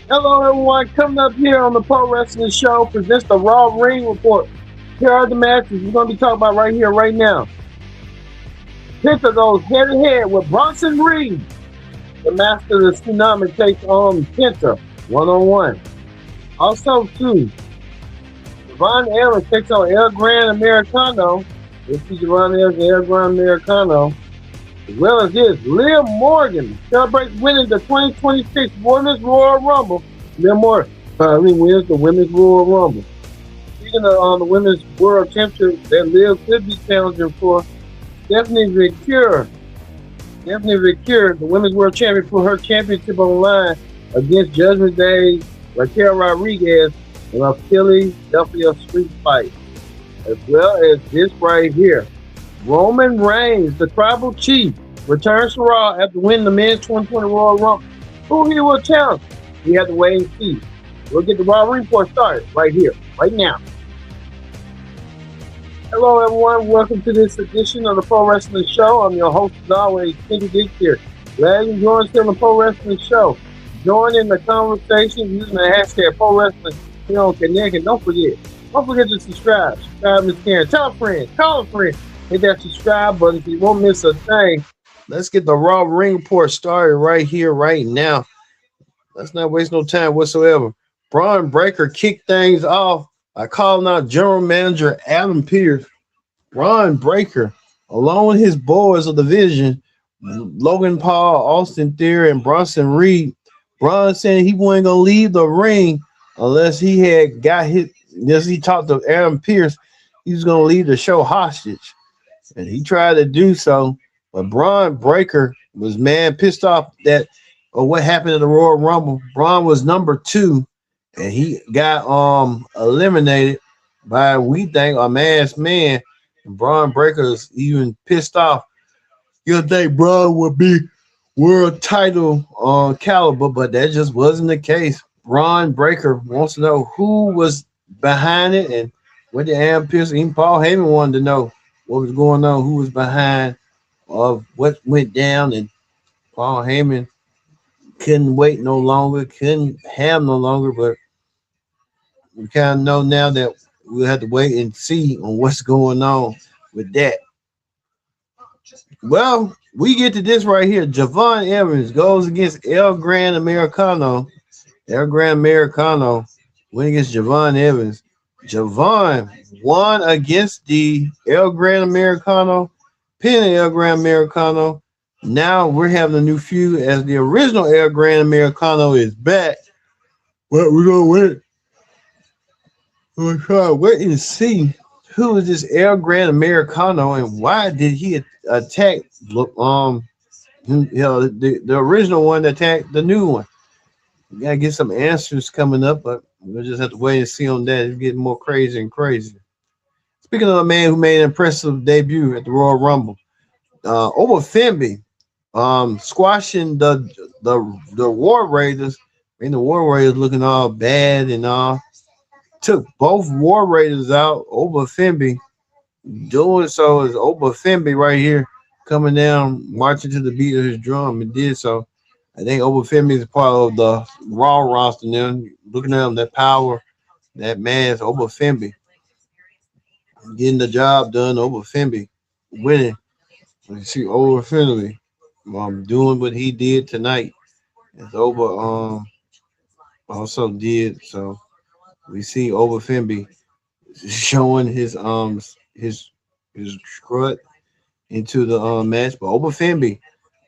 Hello, everyone. Coming up here on the Pro Wrestling Show presents the Raw Ring Report. Here are the matches we're going to be talking about right here, right now. Penta goes head to head with Bronson Reed. The master of the tsunami takes on Penta one-on-one. Also, too, Devon Evans takes on El Gran Americano. This is Devon Evans and El Gran Americano. As well as this, Liv Morgan celebrates winning the 2026 Women's Royal Rumble. Liv Morgan finally wins the Women's Royal Rumble. Speaking of the Women's World Championship that Liv could be challenging for, Stephanie Vicure. Stephanie Vicure, the Women's World Champion, put her championship on the line against Judgment Day, Raquel Rodriguez in a Philadelphia street fight. As well as this right here. Roman Reigns, the tribal chief, returns to Raw after winning the men's 2020 Royal Rumble. Who he will challenge? We have to wait and see. We'll get the Raw report started right here, right now. Hello, everyone. Welcome to this edition of the Pro Wrestling Show. I'm your host, as always, Kenny Dick here. Glad you joined us on the Pro Wrestling Show. Join in the conversation using the hashtag Pro Wrestling here on Connect. And don't forget to subscribe. Subscribe, Miss Karen. Tell a friend. Call a friend. Hit that subscribe button so you won't miss a thing. Let's get the Raw Ring Report started right here, right now. Let's not waste no time whatsoever. Braun Breaker kicked things off by calling out General Manager Adam Pearce. Braun Breaker, along with his boys of the Vision, Logan Paul, Austin Theory, and Bronson Reed. Braun saying he wasn't going to leave the ring unless he talked to Adam Pearce. He was going to leave the show hostage. And he tried to do so, but Braun Breaker was pissed off of what happened in the Royal Rumble. Braun was number 2, and he got eliminated by, we think, a masked man. And Braun Breaker's even pissed off. You'd think Braun would be world title caliber, but that just wasn't the case. Braun Breaker wants to know who was behind it and what the Adam Pearce, even Paul Heyman wanted to know what was going on, who was behind of what went down, and Paul Heyman couldn't wait no longer, couldn't have no longer, but we kind of know now that we'll have to wait and see on what's going on with that. Well, we get to this right here. Javon Evans goes against El Gran Americano. El Gran Americano went against Javon Evans. Javon won against the El Gran Americano, pinning El Gran Americano. Now we're having a new feud as the original El Gran Americano is back. Well, we're gonna wait. We're trying to wait and see who is this El Gran Americano and why did he attack the original one attacked the new one. We gotta get some answers coming up, but we'll just have to wait and see on that. It's getting more crazy and crazy. Speaking of a man who made an impressive debut at the Royal Rumble, Oba Femi, squashing the War Raiders, and the War Raiders looking all bad and all. Took both War Raiders out. Oba Femi doing so is Oba Femi right here coming down, marching to the beat of his drum, and did so. I think Oba Femi is part of the Raw roster now. Looking at him, that power, that mass, Oba Femi getting the job done. Oba Femi winning. You see Oba Femi doing what he did tonight. As Oba also did. So we see Oba Femi showing his strut into the match. But Oba Femi,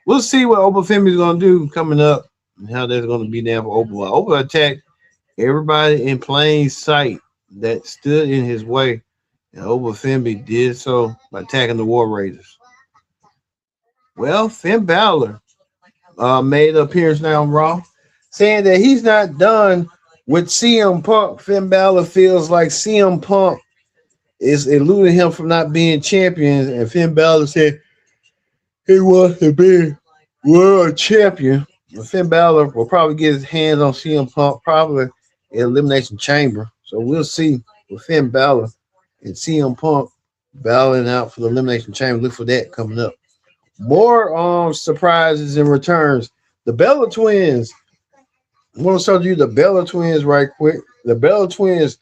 we'll see what Oba Femi is going to do coming up and how that's going to be there for Oba. Oba attacked everybody in plain sight that stood in his way. And Oba Femi did so by attacking the War Raiders. Well, Finn Balor made an appearance now on Raw, saying that he's not done with CM Punk. Finn Balor feels like CM Punk is eluding him from not being champion. And Finn Balor said he wants to be world champion. And Finn Balor will probably get his hands on CM Punk, probably in Elimination Chamber. So we'll see with Finn Balor and CM Punk battling out for the Elimination Chamber. Look for that coming up. More surprises and returns. The Bella Twins I want to show you the Bella twins right quick. The Bella twins,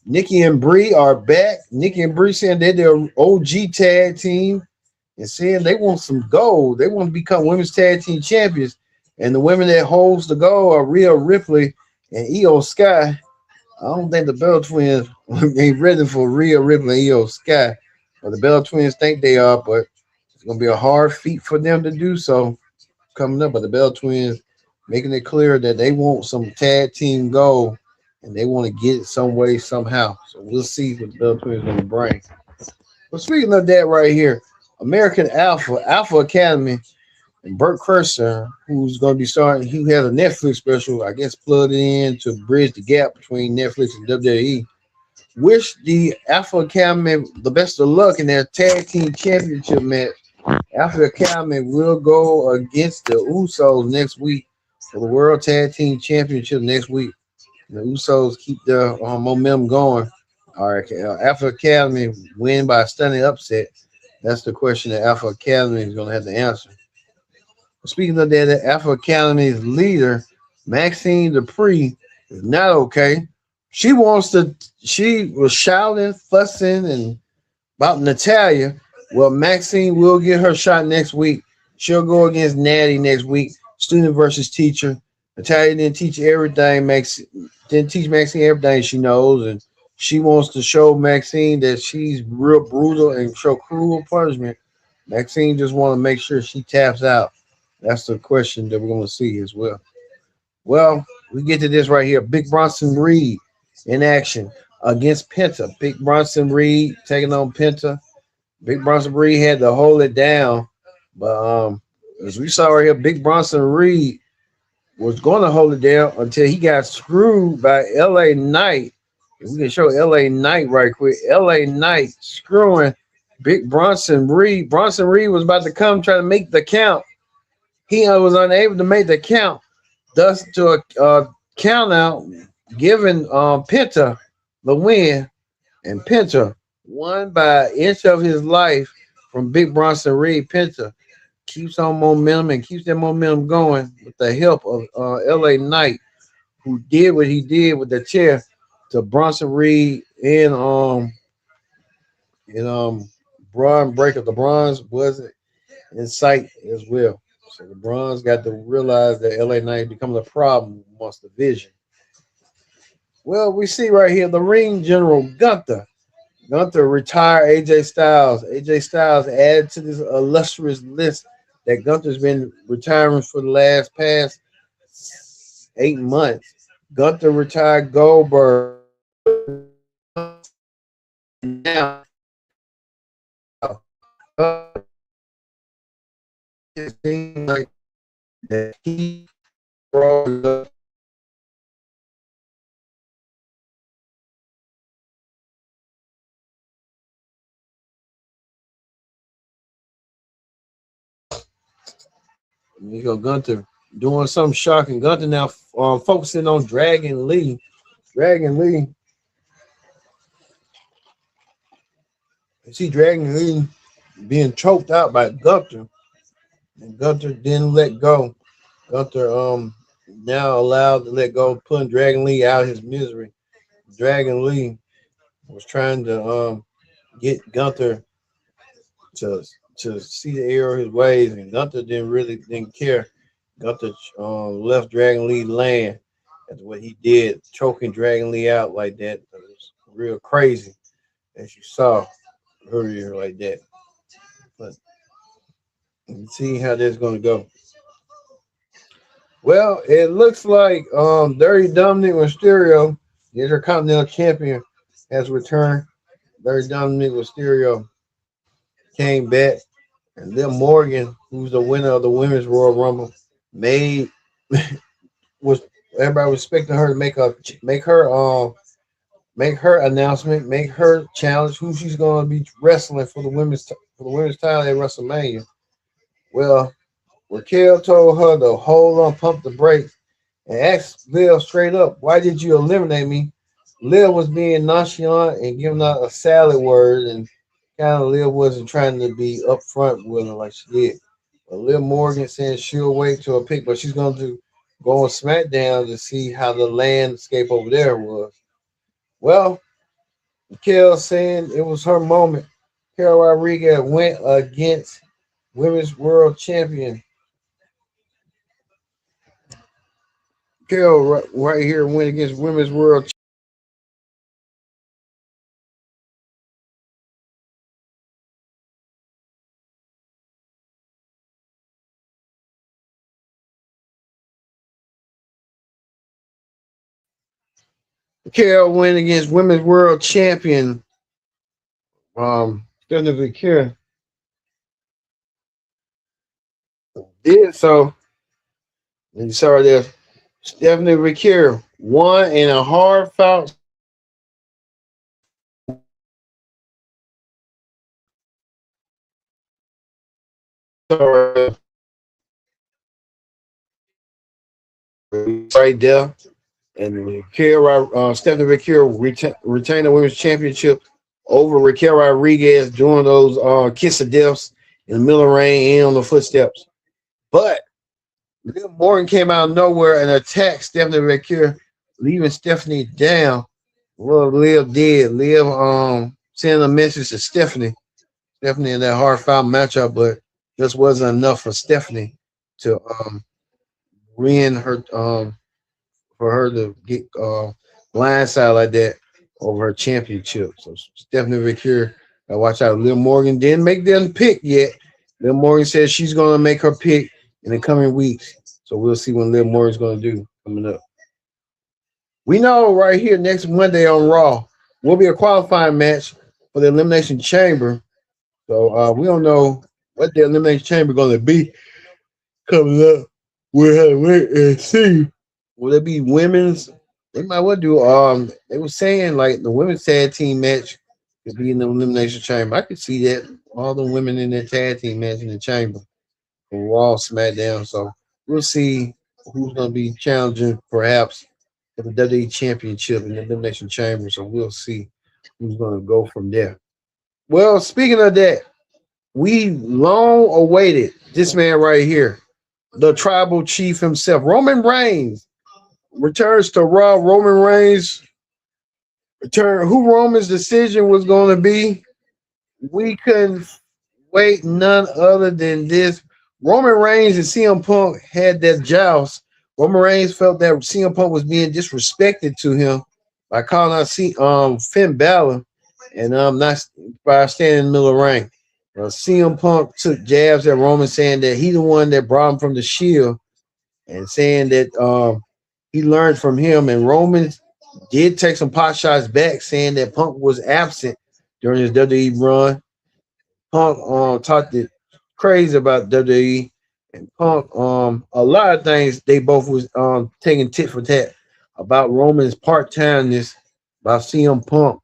Nikki and Bree, are back. Nikki and Bree saying they're their OG tag team and saying they want some gold. They want to become women's tag team champions. And the women that holds the gold are Rhea Ripley and Io Sky. I don't think the Bella twins ain't ready for Rhea Ripley and Io Sky. But the Bella twins think they are, but it's gonna be a hard feat for them to do so coming up. But the Bell Twins making it clear that they want some tag team gold and they want to get it some way, somehow. So we'll see what the Bell Twins going to bring. But speaking of that right here, American Alpha Academy, and Burt Kreischer, who's going to be starting, he has a Netflix special, I guess, plugged in to bridge the gap between Netflix and WWE. Wish the Alpha Academy the best of luck in their tag team championship match. Alpha Academy will go against the Usos next week for the World Tag Team Championship next week. The Usos keep the momentum going. All right, Alpha Academy win by a stunning upset. That's the question that Alpha Academy is going to have to answer. Speaking of that, the Alpha Academy's leader, Maxine Dupree, is not okay. She wants to. She was shouting, fussing, and about Natalia. Well, Maxine will get her shot next week. She'll go against Natty next week. Student versus teacher. Natalia didn't teach everything. Didn't teach Maxine everything she knows, and she wants to show Maxine that she's real brutal and show cruel punishment. Maxine just want to make sure she taps out. That's the question that we're going to see as well. Well, we get to this right here. Big Bronson Reed in action against Penta. Big Bronson Reed taking on Penta. Big Bronson Reed had to hold it down, but as we saw right here, Big Bronson Reed was going to hold it down until he got screwed by L.A. Knight. If we can show L.A. Knight right quick. L.A. Knight screwing Big Bronson Reed. Bronson Reed was about to come try to make the count. He was unable to make the count, thus to a count out, giving Penta the win. And Penta won by an inch of his life from Big Bronson Reed. Penta keeps on momentum and keeps that momentum going with the help of L.A. Knight, who did what he did with the chair to Bronson Reed and Braun Breaker. The bronze wasn't in sight as well. So the bronze got to realize that L.A. Knight becomes a problem amongst the division. Well, we see right here the ring general Gunther. Gunther retired AJ Styles. AJ Styles added to this illustrious list that Gunther's been retiring for the last past 8 months. Gunther retired Goldberg. Now it seems like that he brought up Gunther doing something shocking. Gunther now focusing on Dragon Lee. Dragon Lee. You see Dragon Lee being choked out by Gunther. And Gunther didn't let go. Gunther now allowed to let go, putting Dragon Lee out of his misery. Dragon Lee was trying to get Gunther to see the error of his ways, and Gunther didn't care. Gunther left Dragon Lee land. That's what he did, choking Dragon Lee out like that. It was real crazy, as you saw earlier like that. But let's see how that's going to go. Well, it looks like Dirty Dominic Mysterio, the Intercontinental Champion, has returned. Dirty Dominic Mysterio came back, and Liv Morgan, who's the winner of the Women's Royal Rumble, made was everybody was expecting her to make her announcement, make her challenge who she's going to be wrestling for the women's title at WrestleMania. Well, Raquel told her to hold on, pump the brakes, and asked Liv straight up, "Why did you eliminate me?" Liv was being nonchalant and giving out a salad word, and kind of Liv wasn't trying to be upfront with her like she did. But Liv Morgan said she'll wait till a pick, but she's going to go on SmackDown to see how the landscape over there was. Well, Kel saying it was her moment. Carol Rodriguez went against Women's World Champion. Carol right here went against Women's World. Carol went against Women's World Champion. Stephanie Victor did so. And you saw there, Stephanie Victor won in a hard fought. Right there. And Stephanie Victor retained the women's championship over Raquel Rodriguez doing those kiss of deaths in the middle of the ring and on the footsteps. But Liv Morgan came out of nowhere and attacked Stephanie Victor, leaving Stephanie down. Well, Liv did. Liv sent a message to Stephanie. Stephanie in that hard fought matchup, but just wasn't enough for Stephanie to win her for her to get blindside like that over her championship. So Stephanie Victor, watch out. Liv Morgan didn't make them pick yet. Liv Morgan says she's going to make her pick in the coming weeks. So we'll see what Liv Morgan's going to do coming up. We know right here next Monday on Raw will be a qualifying match for the Elimination Chamber. So we don't know what the Elimination Chamber going to be coming up. We'll have to wait and see. Will it be women's? They might well do. They were saying like the women's tag team match could be in the Elimination Chamber. I could see that all the women in the tag team match in the chamber for Raw, SmackDown. So we'll see who's going to be challenging, perhaps, for the WWE Championship in the Elimination Chamber. So we'll see who's going to go from there. Well, speaking of that, we long awaited this man right here, the tribal chief himself, Roman Reigns, returns to Raw. Roman Reigns return. Who Roman's decision was going to be, we couldn't wait none other than this. Roman Reigns and CM Punk had that joust. Roman Reigns felt that CM Punk was being disrespected to him by calling out Finn Balor and not by standing in the middle of the ring. CM Punk took jabs at Roman, saying that he the one that brought him from the Shield, and saying that he learned from him. And Roman did take some pot shots back, saying that Punk was absent during his WWE run. Punk talked it crazy about WWE, and Punk a lot of things they both was taking tit for tat about Roman's part-timeness, about CM Punk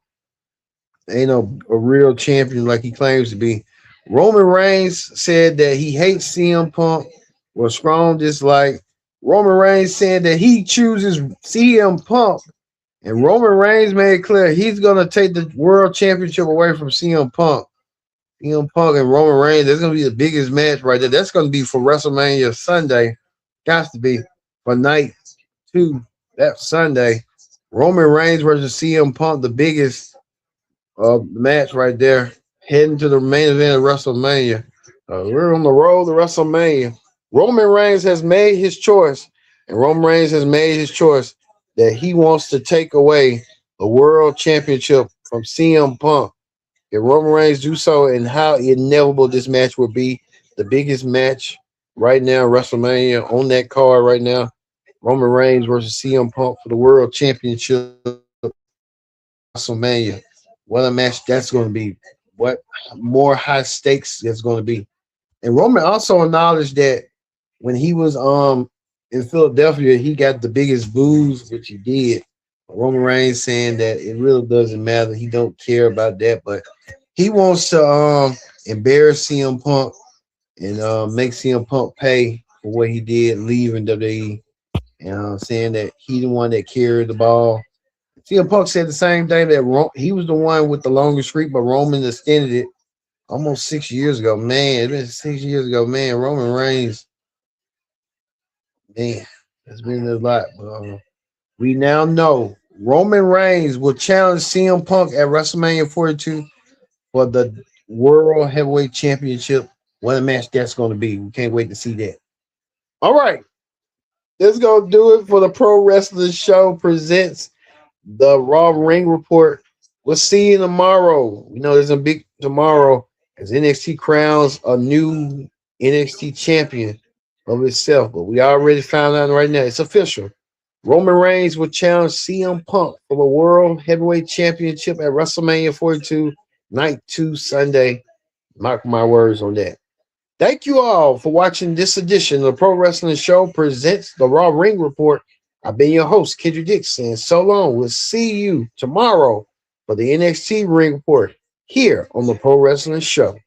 ain't a real champion like he claims to be. Roman Reigns said that he hates CM Punk, was strong dislike. Roman Reigns said that he chooses CM Punk, and Roman Reigns made it clear he's gonna take the world championship away from CM Punk. CM Punk and Roman Reigns, that's gonna be the biggest match right there. That's gonna be for WrestleMania Sunday. Got to be for night 2 that Sunday. Roman Reigns versus CM Punk, the biggest match right there, heading to the main event of WrestleMania. We're on the road to WrestleMania. Roman Reigns has made his choice, and Roman Reigns has made his choice that he wants to take away the world championship from CM Punk. If Roman Reigns do so, and how inevitable this match will be, the biggest match right now, WrestleMania on that card right now, Roman Reigns versus CM Punk for the world championship, WrestleMania. What a match that's going to be. What more high stakes it's going to be. And Roman also acknowledged that when he was in Philadelphia, he got the biggest booze, which he did. Roman Reigns saying that it really doesn't matter. He don't care about that, but he wants to embarrass CM Punk and make CM Punk pay for what he did leaving WWE, and saying that he the one that carried the ball. CM Punk said the same thing, that he was the one with the longest streak, but Roman extended it almost 6 years ago. Man, it's been 6 years ago. Man, Roman Reigns, man. It's been a lot, but we now know Roman Reigns will challenge CM Punk at WrestleMania 42 for the World Heavyweight Championship. What a match that's going to be. We can't wait to see that. All right. Let's go do it for the Pro Wrestling Show presents the Raw Ring Report. We'll see you tomorrow. We know there's a big tomorrow as NXT crowns a new NXT champion of itself. But we already found out right now. It's official. Roman Reigns will challenge CM Punk for the World Heavyweight Championship at WrestleMania 42, Night 2, Sunday. Mark my words on that. Thank you all for watching this edition of the Pro Wrestling Show presents the Raw Ring Report. I've been your host, Kendrick Dixon. So long. We'll see you tomorrow for the NXT Ring Report here on the Pro Wrestling Show.